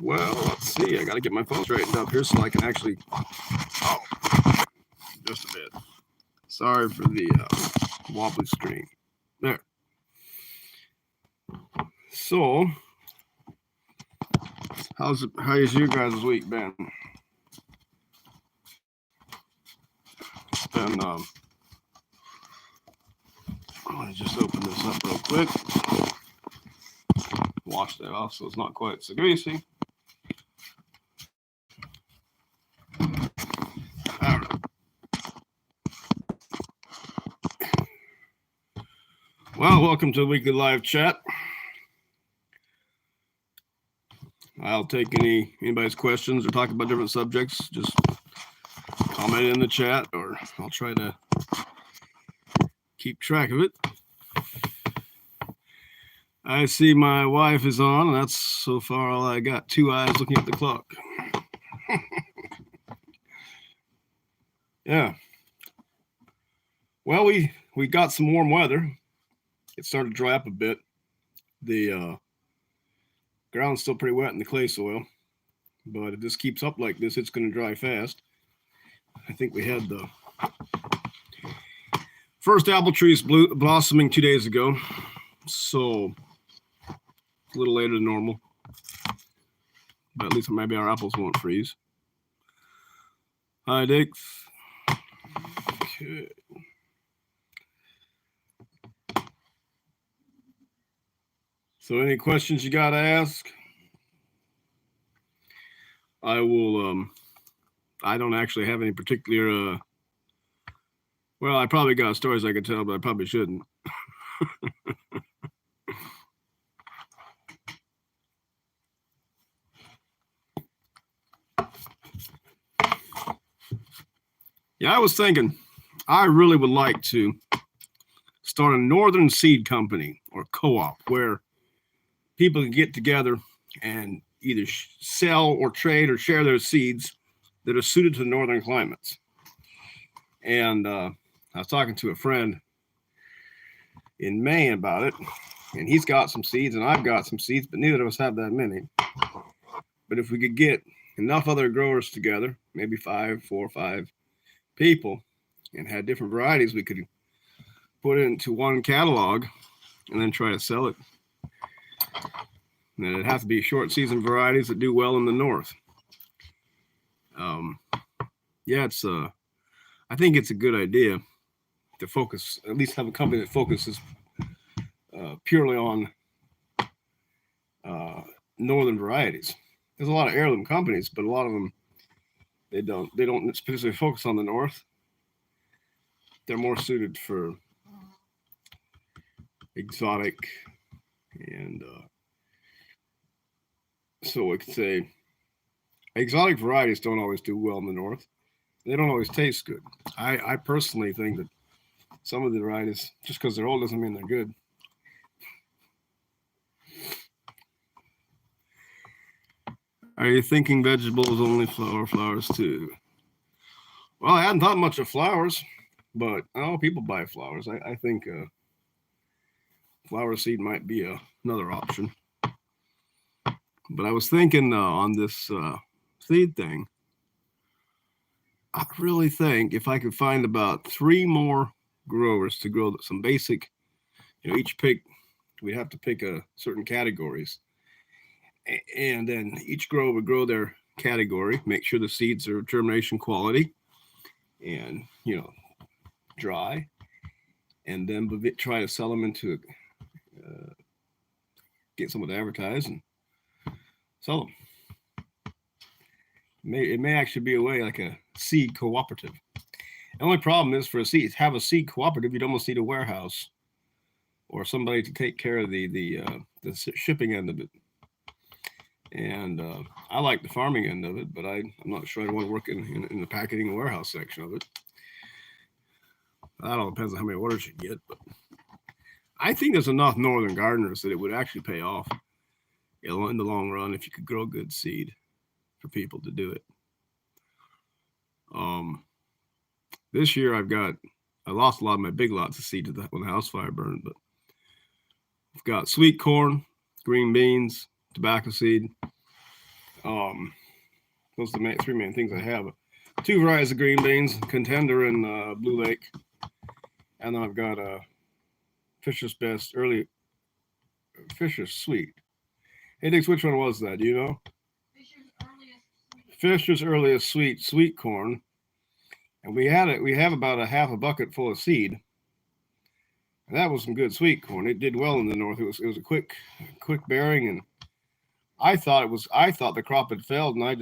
Well, let's see. I got to get my phone straightened up here so I can actually. Oh, just a bit. Sorry for the wobbly screen. There. So, how is your guys' week been? It's been. Let me just open this up real quick. Wash that off so it's not quite so greasy. All right. Well, welcome to the weekly live chat. I'll take anybody's questions or talk about different subjects. Just comment in the chat, or I'll try to keep track of it. I see my wife is on, and that's so far all I got. 2 eyes looking at the clock. Yeah. Well, we got some warm weather. It started to dry up a bit. The ground's still pretty wet in the clay soil, but if this keeps up like this, it's going to dry fast. I think we had the first apple trees blossoming 2 days ago, so a little later than normal. But at least maybe our apples won't freeze. Hi, Dick. Okay. So any questions you got to ask? I will, I don't actually have any particular, well, I probably got stories I could tell, but I probably shouldn't. Yeah, I was thinking, I really would like to start a northern seed company or co-op where people can get together and either sell or trade or share their seeds that are suited to northern climates. And I was talking to a friend in Maine about it, and he's got some seeds and I've got some seeds, but neither of us have that many. But if we could get enough other growers together, maybe 4 or 5 people, and had different varieties, we could put it into one catalog and then try to sell it. And it'd have to be short season varieties that do well in the north. Yeah, it's I think it's a good idea to focus, at least have a company that focuses purely on northern varieties. There's a lot of heirloom companies, but a lot of them they don't specifically focus on the north. They're more suited for exotic, and so we could say exotic varieties don't always do well in the north. They don't always taste good. I personally think that some of the varieties, just because they're old doesn't mean they're good. Are you thinking vegetables only flowers too? Well, I hadn't thought much of flowers, but people buy flowers. I think flower seed might be another option. But I was thinking on this seed thing, I really think if I could find about 3 more growers to grow some basic, each we'd have to pick certain categories. And then each grower would grow their category, make sure the seeds are germination quality and, dry, and then try to sell them into, get someone to advertise and sell them. It may actually be a way like a seed cooperative. The only problem is for have a seed cooperative, you'd almost need a warehouse or somebody to take care of the shipping end of it. And I like the farming end of it, but I'm not sure I'd want to work in the packaging and warehouse section of it. That all depends on how many orders you get, but I think there's enough northern gardeners that it would actually pay off in the long run if you could grow good seed for people to do it. This year I lost a lot of my big lots of seed when the house fire burned, but I've got sweet corn, green beans, tobacco seed, Those are the three main things I have. 2 varieties of green beans, Contender and Blue Lake. And then I've got Fisher's Best, Fisher's Sweet. Hey, Dix, which one was that? Do you know? Fisher's Earliest Sweet corn. And we have about a half a bucket full of seed. And that was some good sweet corn. It did well in the north. It was a quick bearing, and I thought the crop had failed, and I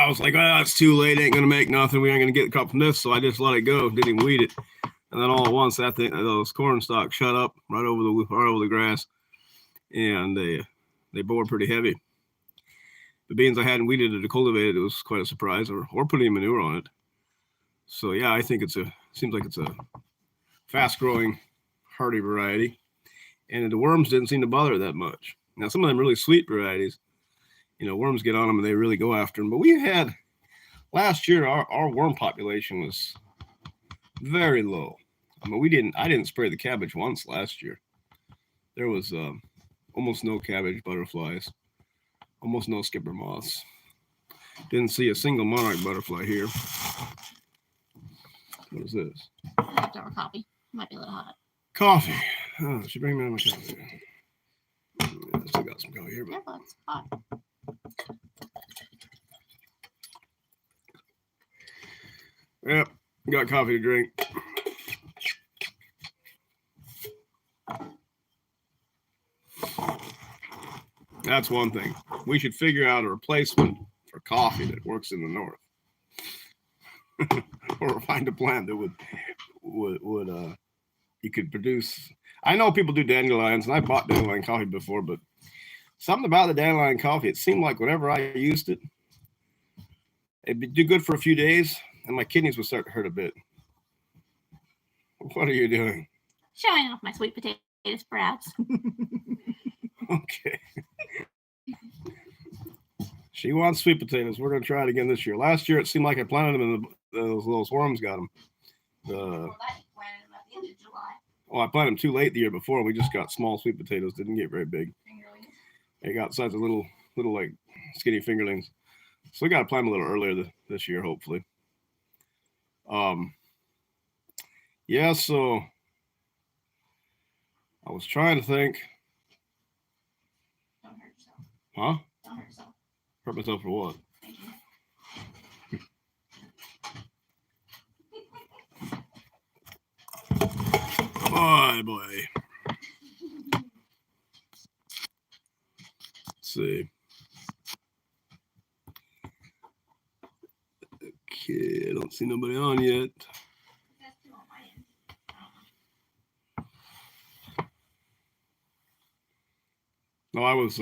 was like, oh, it's too late, ain't gonna make nothing. We ain't gonna get the crop from this, so I just let it go, didn't even weed it. And then all at once those corn stalks shut up right over the grass, and they bore pretty heavy. The beans I hadn't weeded or cultivated, it was quite a surprise, or putting manure on it. So yeah, I think seems like it's a fast-growing, hardy variety, and the worms didn't seem to bother that much. Now, some of them really sweet varieties, worms get on them and they really go after them. But we had last year our worm population was very low. I mean, I didn't spray the cabbage once last year. There was almost no cabbage butterflies, almost no skipper moths. Didn't see a single monarch butterfly here. What is this? Leftover coffee. Might be a little hot. Coffee. Oh, she bring me my coffee. Yeah, I still got some coffee here, but yeah, it's hot. Yep, got coffee to drink. That's one thing. We should figure out a replacement for coffee that works in the north. Or find a plant that would you could produce. I know people do dandelions, and I bought dandelion coffee before, but something about the dandelion coffee, it seemed like whenever I used it, it'd do good for a few days, and my kidneys would start to hurt a bit. What are you doing? Showing off my sweet potato sprouts. Okay. She wants sweet potatoes. We're going to try it again this year. Last year, it seemed like I planted them, and those worms got them. I planted them too late the year before. We just got small sweet potatoes. Didn't get very big. They got size of little like skinny fingerlings. So we got to plant them a little earlier this year, hopefully. Yeah. So I was trying to think. Don't hurt yourself. Huh? Don't hurt yourself. Hurt myself for what? Boy. Let's see. Okay, I don't see nobody on yet. No, I was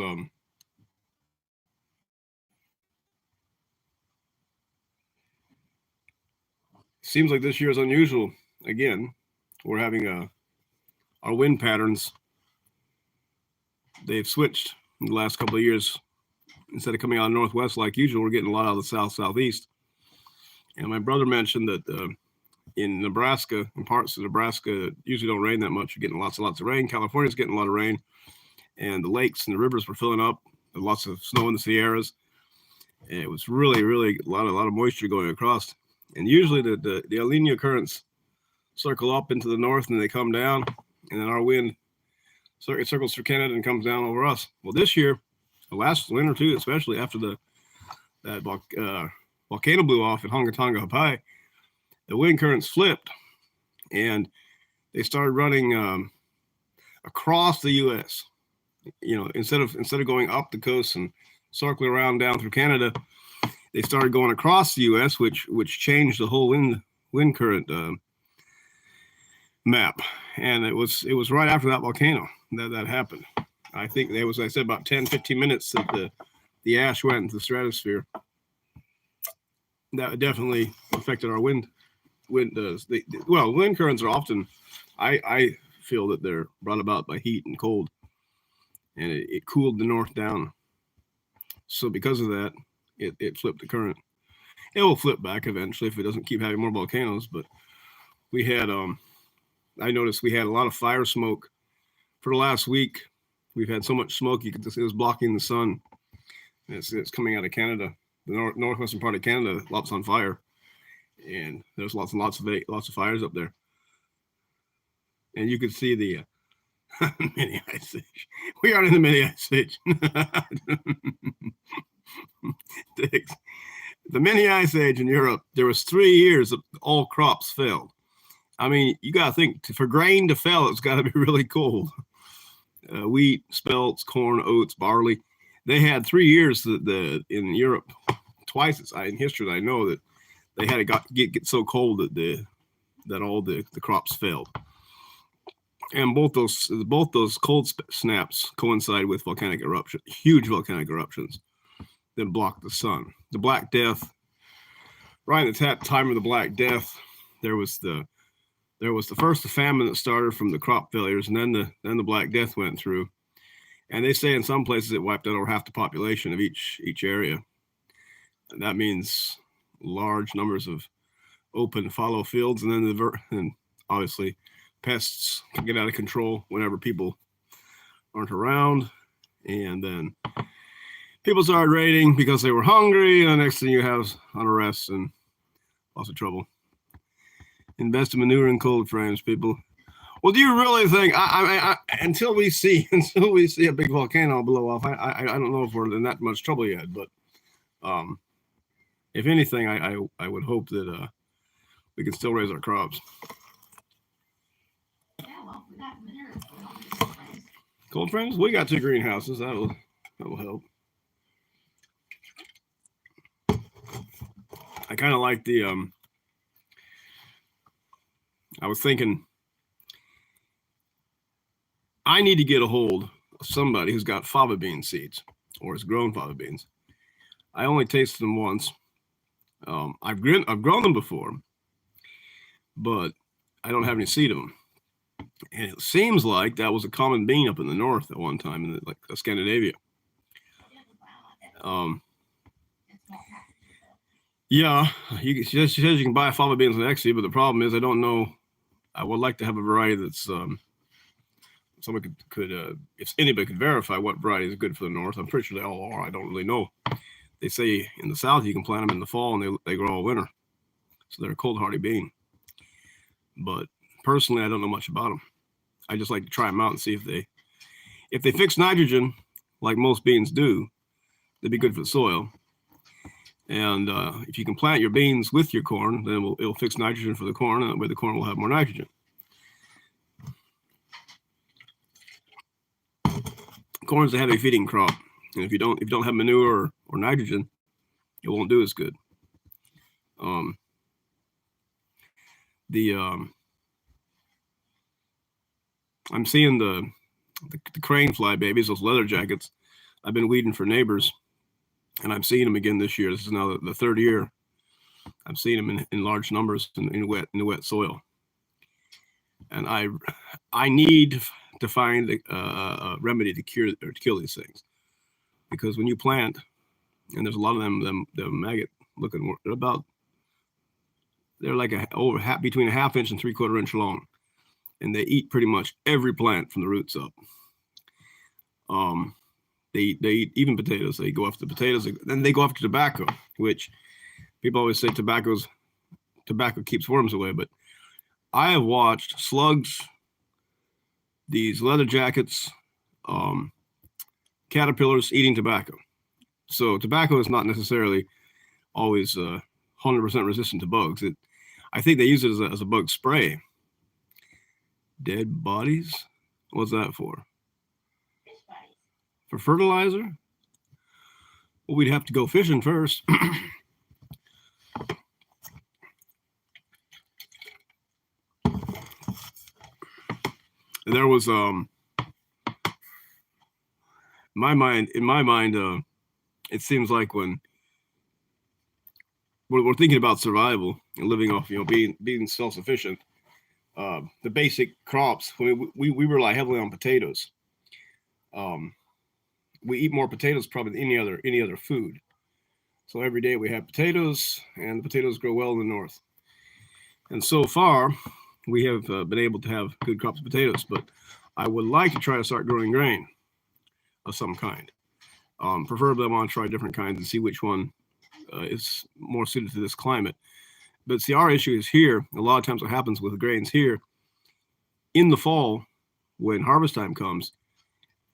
seems like this year is unusual. Again, we're having our wind patterns. They've switched in the last couple of years. Instead of coming out of northwest like usual, we're getting a lot out of the southeast. And my brother mentioned that in Nebraska, in parts of Nebraska, usually don't rain that much. You're getting lots and lots of rain. California's getting a lot of rain, and the lakes and the rivers were filling up. Lots of snow in the Sierras. And it was really, really a lot of moisture going across. And usually the El Nino currents circle up into the north and they come down, and then our wind circles through Canada and comes down over us. Well, this year, the last winter too, especially after that volcano blew off at Hongatonga, Hawaii, the wind currents flipped, and they started running across the U.S. Instead of going up the coast and circling around down through Canada, they started going across the U.S., which changed the whole wind current map. And it was right after that volcano that happened. I think there was, I said, about 10-15 minutes that the ash went into the stratosphere. That definitely affected our wind. Wind currents are often, I feel that they're brought about by heat and cold, and it cooled the north down. So because of that, it flipped the current. It will flip back eventually if it doesn't keep having more volcanoes. But we had, I noticed we had a lot of fire smoke for the last week. We've had so much smoke, it was blocking the sun. It's coming out of Canada, the northwestern part of Canada. Lots on fire, and there's lots and lots of fires up there. And you could see the mini ice age. We are in the mini ice age. The mini ice age in Europe. There was 3 years that all crops failed. I mean, you got to think for grain to fail, it's got to be really cold. Wheat, spelts, corn, oats, barley. They had 3 years in Europe, twice in history that I know that they had to get so cold that all the crops failed. And both those cold snaps coincide with volcanic eruption, huge volcanic eruptions that block the sun. The Black Death, right at that time of the Black Death, there was the first famine that started from the crop failures, and then the Black Death went through. And they say in some places it wiped out over half the population of each area. And that means large numbers of open fallow fields, and then and obviously pests can get out of control whenever people aren't around. And then people started raiding because they were hungry, and the next thing you have unrest and lots of trouble. Invest in manure and cold frames, people. Well, do you really think until we see a big volcano blow off, I don't know if we're in that much trouble yet. But if anything, I would hope that we can still raise our crops. Yeah, well, we got manure. Cold frames? We got 2 greenhouses. That will help. I kind of like the I was thinking I need to get a hold of somebody who's got fava bean seeds or has grown fava beans. I only tasted them once. I've grown them before, but I don't have any seed of them. And it seems like that was a common bean up in the north at one time in like Scandinavia. Yeah, she says you can buy fava beans on Etsy, but the problem is I don't know. I would like to have a variety that's someone could if anybody could verify what variety is good for the north. I'm pretty sure they all are. I don't really know. They say in the south you can plant them in the fall and they grow all winter, so they're a cold hardy bean. But personally, I don't know much about them. I just like to try them out and see if they fix nitrogen like most beans do, they'd be good for the soil. And if you can plant your beans with your corn, then it'll fix nitrogen for the corn, and that way the corn will have more nitrogen. Corn is a heavy feeding crop, and if you don't have manure or nitrogen, it won't do as good. I'm seeing the crane fly babies, those leather jackets. I've been weeding for neighbors, and I'm seeing them again this year. This is now the 3rd year. I'm seeing them in large numbers in wet soil. And I need to find a remedy to kill these things, because when you plant, and there's a lot of them maggot looking, they're like between a 1/2 inch and 3/4 inch long, and they eat pretty much every plant from the roots up. They eat even potatoes. They go after the potatoes, then they go after tobacco, which people always say tobacco keeps worms away, but I have watched slugs, these leather jackets, caterpillars eating tobacco. So tobacco is not necessarily always 100% resistant to bugs. I think they use it as a bug spray. Dead bodies? What's that for? Fish bodies. For fertilizer? Well, we'd have to go fishing first. There was in my mind, it seems like when we're thinking about survival and living off, being self-sufficient, the basic crops, we rely heavily on potatoes. We eat more potatoes probably than any other food. So every day we have potatoes, and the potatoes grow well in the north. And so far, we have been able to have good crops of potatoes, but I would like to try to start growing grain of some kind. Preferably, I want to try different kinds and see which one is more suited to this climate. But see, our issue is here. A lot of times, what happens with the grains here in the fall, when harvest time comes,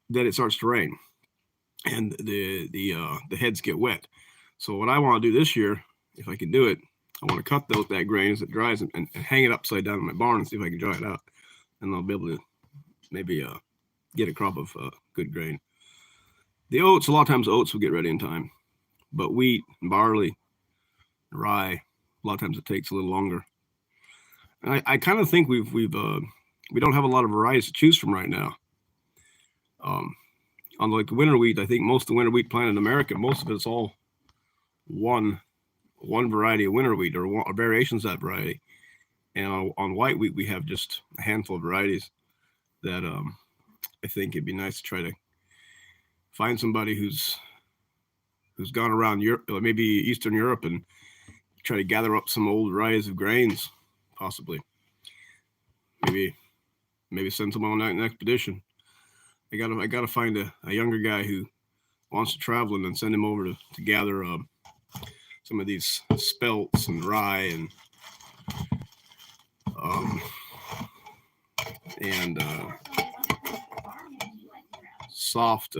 that it starts to rain, and the heads get wet. So what I want to do this year, if I can do it, I want to cut that grain as it dries and hang it upside down in my barn and see if I can dry it out, and I'll be able to maybe get a crop of good grain. The oats, a lot of times oats will get ready in time, but wheat, barley, rye, a lot of times it takes a little longer. And I kind of think we don't have a lot of varieties to choose from right now. On like the winter wheat, I think most of the winter wheat planted in America, most of it's all one variety of winter wheat or variations of that variety. And on white wheat, we have just a handful of varieties that I think it'd be nice to try to find somebody who's gone around Europe, maybe Eastern Europe, and try to gather up some old varieties of grains, possibly. Maybe send someone on an expedition. I gotta find a younger guy who wants to travel and then send him over to gather some of these spelts and rye and soft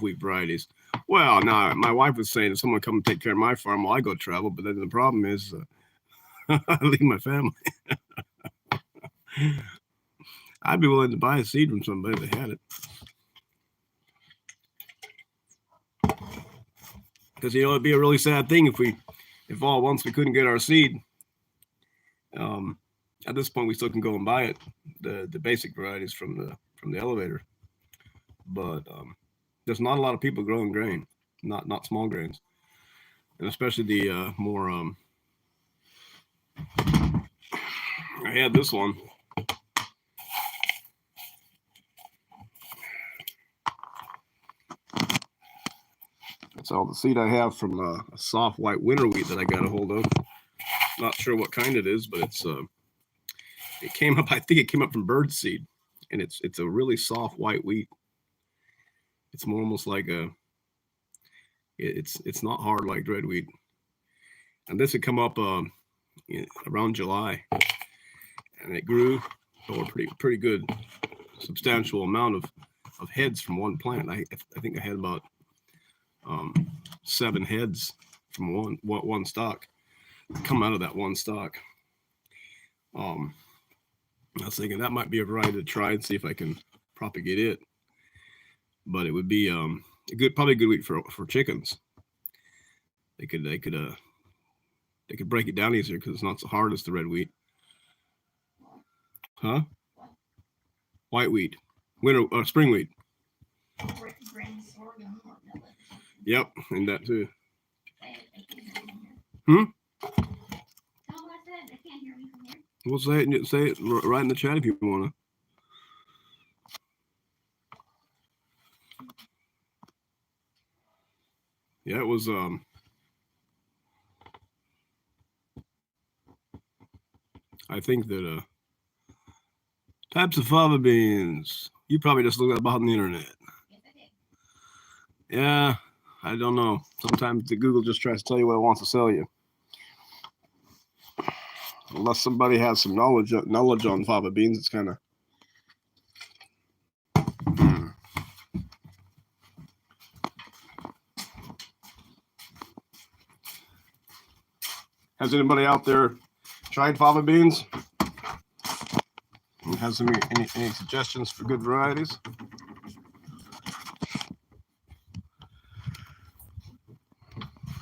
wheat varieties. Well, now my wife was saying if someone come and take care of my farm while I go travel, but then the problem is I leave my family. I'd be willing to buy a seed from somebody that had it. Because it'd be a really sad thing if all at once we couldn't get our seed. At this point, we still can go and buy it, the basic varieties from the elevator. But there's not a lot of people growing grain, not small grains, and especially the more. I had this one. That's all the seed I have from a soft white winter wheat that I got a hold of. Not sure what kind it is, but it came up. I think it came up from bird seed, and it's a really soft white wheat. It's more almost like it's not hard like red wheat. And this had come up around July, and it grew a pretty good, substantial amount of heads from one plant. I think I had about 7 heads from one stalk come out of that one stalk. I was thinking that might be a variety to try and see if I can propagate it. But it would be probably a good wheat for chickens. They could break it down easier because it's not so hard as the red wheat. Huh? White wheat, winter spring wheat. Yep, and that too. We'll say it right in the chat if you wanna. Yeah, it was I think that types of fava beans. You probably just looked up on the internet. Yeah, I don't know. Sometimes the Google just tries to tell you what it wants to sell you. Unless somebody has some knowledge on fava beans, it's kind of. Has anybody out there tried fava beans? Has any suggestions for good varieties?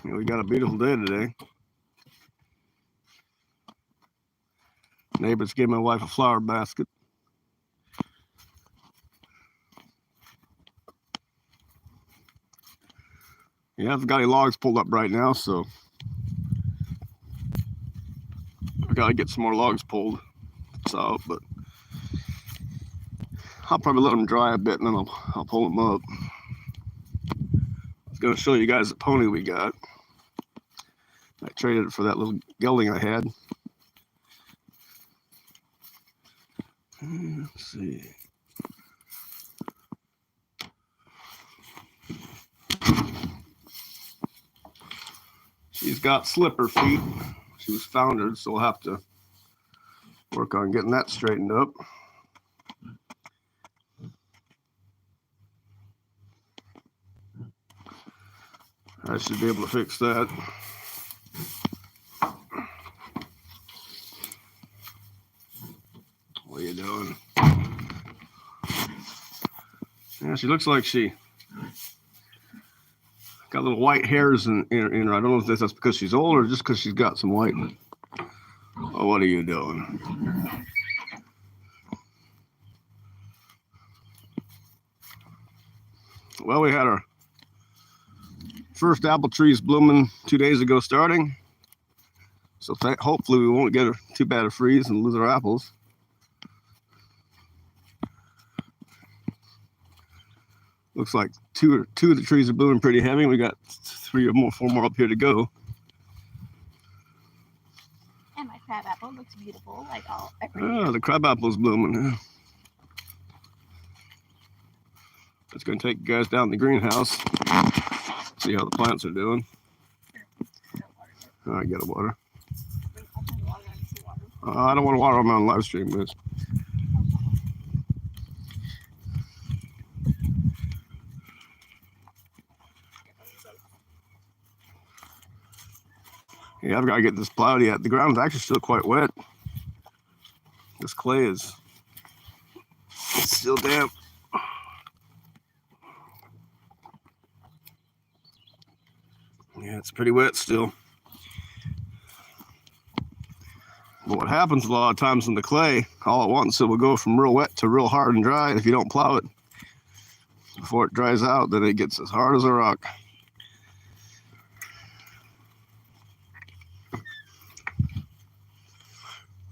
We got a beautiful day today. Neighbors gave my wife a flower basket. Yeah, I've got any logs pulled up right now, so I've got to get some more logs pulled. So, but I'll probably let them dry a bit and then I'll pull them up. I was going to show you guys the pony we got. I traded it for that little gelding I had. Let's see. She's got slipper feet. She was foundered, so we'll have to work on getting that straightened up. I should be able to fix that. What are you doing? Yeah, she looks like she got little white hairs in her. I don't know if that's because she's old or just because she's got some white. Oh, what are you doing? Well, we had our first apple trees blooming 2 days ago starting. So hopefully we won't get too bad a freeze and lose our apples. Looks like two of the trees are blooming pretty heavy. We got 4 more up here to go. And my crab apple looks beautiful, like The crab apple's blooming. It's going to take you guys down the greenhouse. See how the plants are doing. I get a water. I don't want to water them on live stream, but yeah, I've got to get this plowed yet. The ground's actually still quite wet. This clay is still damp. Yeah, it's pretty wet still. But what happens a lot of times in the clay, all at once, it will go from real wet to real hard and dry. And if you don't plow it before it dries out, then it gets as hard as a rock.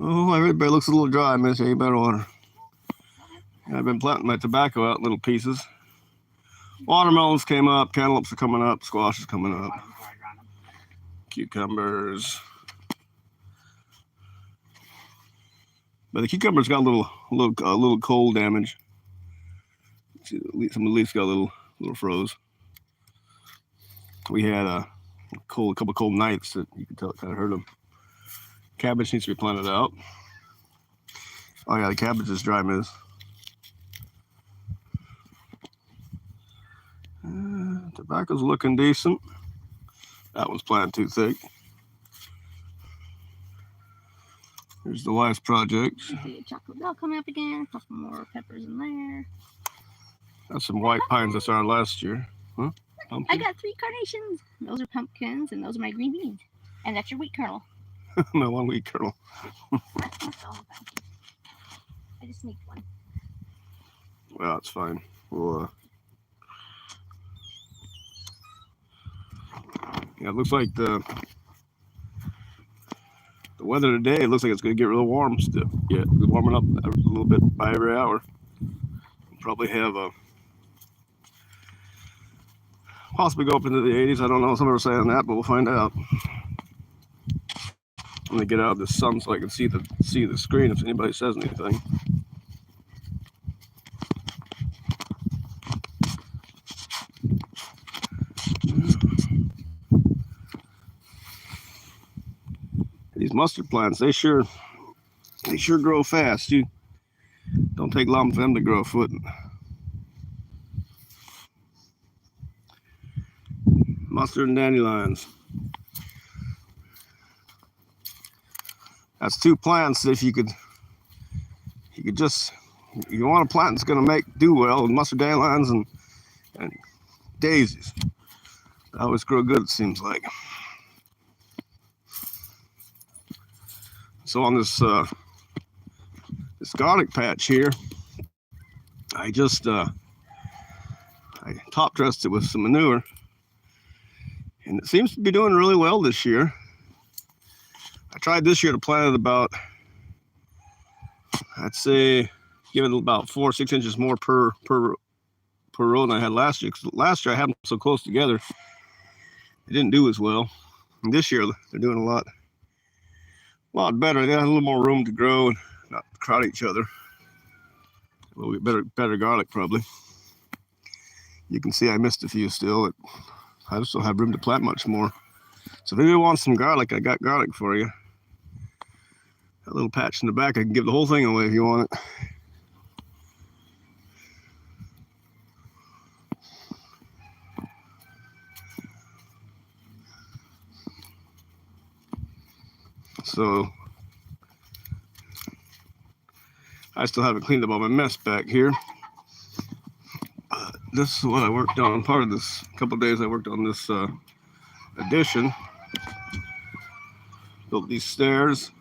Oh, everybody looks a little dry, Miss. You better water. Yeah, I've been planting my tobacco out in little pieces. Watermelons came up, cantaloupes are coming up, squash is coming up, cucumbers. But the cucumbers got a little cold damage. See, some of the leaves got a little froze. We had a couple cold nights that you can tell it kind of hurt them. Cabbage needs to be planted out. Oh yeah, the cabbage is dry, miss. Tobacco's looking decent. That one's planted too thick. Here's the last project. See a chocolate bell coming up again. A couple more peppers in there. That's some white pines I started last year. Huh? I got 3 carnations. Those are pumpkins, and those are my green beans. And that's your wheat kernel. My 1 wheat kernel. That's all. I just sneaked one. Well, it's fine. We'll, yeah, it looks like the weather today, it looks like it's going to get real warm still. Yeah, it's warming up a little bit by every hour. We'll probably have possibly go up into the 80s. I don't know. Some are saying that, but we'll find out. I'm going to get out of the sun so I can see the screen if anybody says anything. These mustard plants, they sure grow fast. You don't take long for them to grow a foot. Mustard and dandelions. That's 2 plants that if you want a plant that's going to do well, and mustard, dandelions, and daisies. They always grow good, it seems like. So on this garlic patch here, I just I top dressed it with some manure, and it seems to be doing really well this year. I tried this year to plant it about, I'd say, give it about 4 or 6 inches more per row than I had last year. Because last year I had them so close together, they didn't do as well. And this year they're doing a lot better. They have a little more room to grow and not crowd each other. A little bit better garlic probably. You can see I missed a few still. I just don't have room to plant much more. So if anyone wants some garlic, I got garlic for you. A little patch in the back, I can give the whole thing away if you want it. So I still haven't cleaned up all my mess back here. This is what I worked on. Part of this couple of days I worked on this addition. Built these stairs.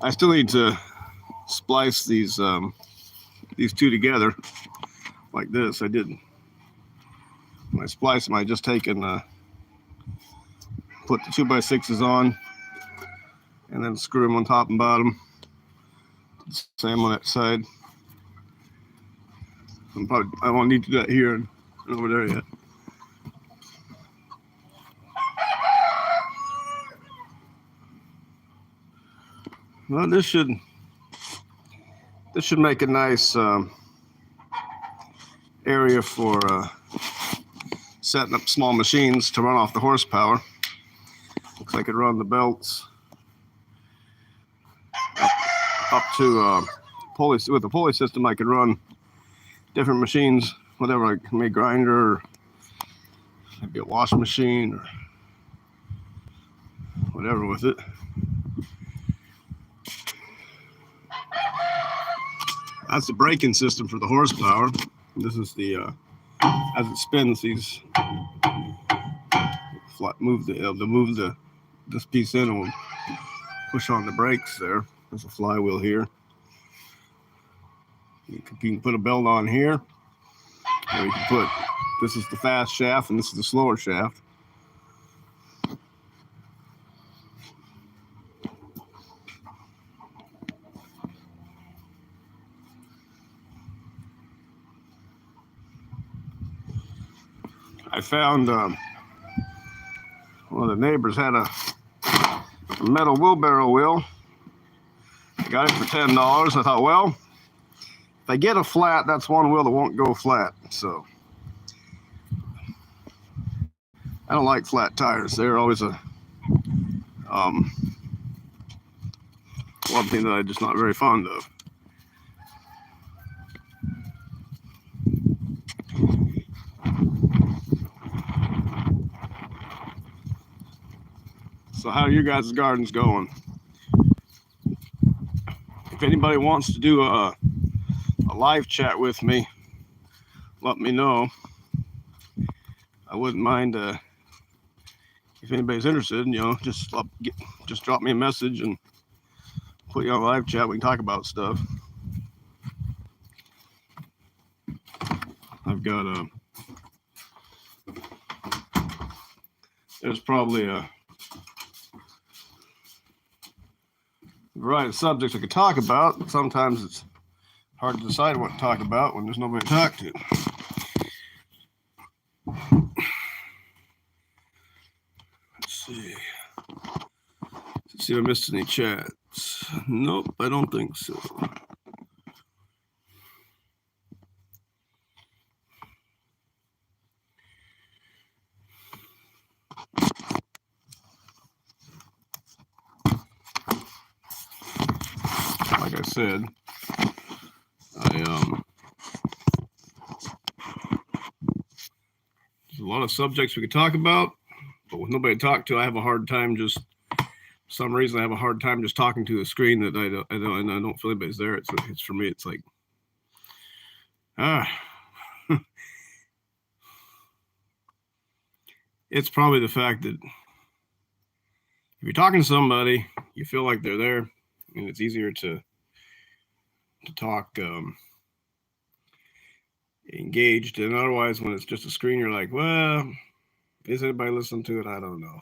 I still need to splice these two together like this. I did. When I splice them, I just take and put the 2x6s on, and then screw them on top and bottom. Same on that side. I won't need to do that here and over there yet. Well, this should make a nice area for setting up small machines to run off the horsepower. Looks like I could run the belts up to pulley. With the pulley system, I could run different machines, whatever, like maybe grinder, or maybe a washing machine, or whatever with it. That's the braking system for the horsepower. This is the as it spins, these move this piece in and we'll push on the brakes there. There's a flywheel here. You can put a belt on here, or you can put, this is the fast shaft and this is the slower shaft. I found one of the neighbors had a metal wheelbarrow wheel. I got it for $10. I thought, well, if I get a flat, that's one wheel that won't go flat. So I don't like flat tires. They're always a one thing that I'm just not very fond of. So how are your guys' gardens going? If anybody wants to do a live chat with me, let me know. I wouldn't mind if anybody's interested, just drop me a message and put you on a live chat. We can talk about stuff. I've got there's probably a variety of subjects I could talk about. Sometimes it's hard to decide what to talk about when there's nobody to talk to. Let's see if I missed any chats. Nope, I don't think so. Like I said, there's a lot of subjects we could talk about, but with nobody to talk to, I have a hard time just. For some reason, I have a hard time just talking to a screen that I don't feel anybody's there. It's for me. It's like it's probably the fact that if you're talking to somebody, you feel like they're there, and it's easier to talk engaged. And otherwise, when it's just a screen, you're like, well, is anybody listening to it? I don't know.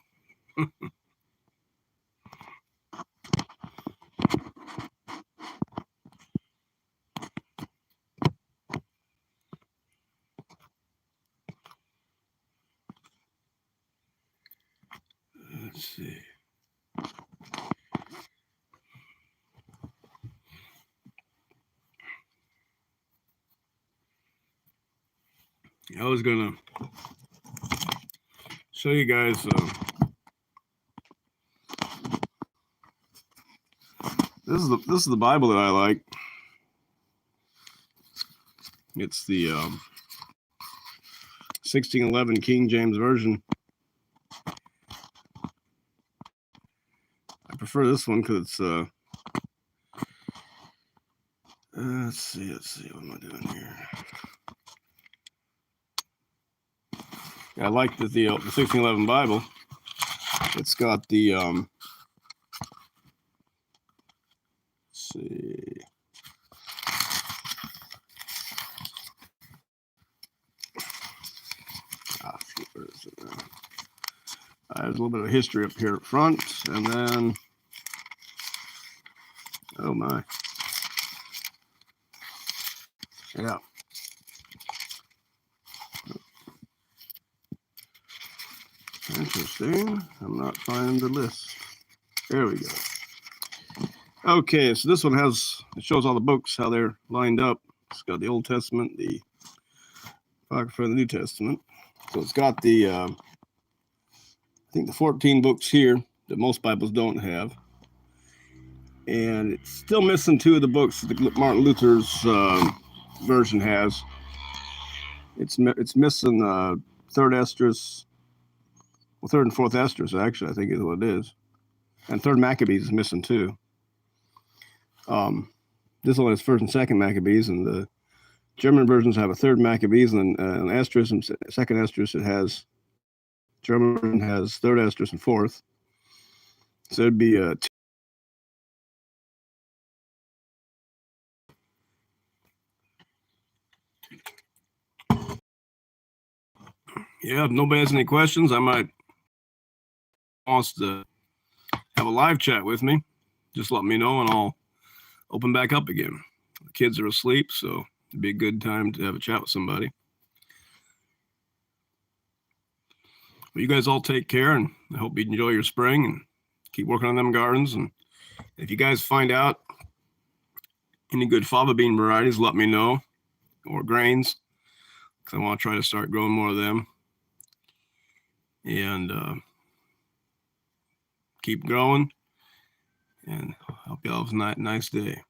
Let's see. I was gonna show you guys. This is the Bible that I like. It's the 1611 King James Version. I prefer this one because it's let's see, what am I doing here? Yeah, I like the 1611 Bible. It's got the let's see. Where is it now? There's a little bit of history up here up front, and then oh my, yeah. Interesting. I'm not finding the list. There we go. Okay, so this one it shows all the books, how they're lined up. It's got the Old Testament, the Apocrypha, and the New Testament. So it's got the, I think the 14 books here that most Bibles don't have. And it's still missing 2 of the books that Martin Luther's version has. It's missing 3rd Esdras, well, 3rd and 4th Esdras, actually, I think is what it is. And 3rd Maccabees is missing too. This one has 1st and 2nd Maccabees, and the German versions have a 3rd Maccabees and an Esdras, and 2nd Esdras. It has German version has 3rd Esdras and 4th. So it'd be yeah. If nobody has any questions, I might wants to have a live chat with me. Just let me know, and I'll open back up again. The kids are asleep, so it'd be a good time to have a chat with somebody. Well, you guys all take care, and I hope you enjoy your spring and keep working on them gardens. And if you guys find out any good fava bean varieties, let me know, or grains, because I want to try to start growing more of them. And keep growing, and hope you all have a nice day.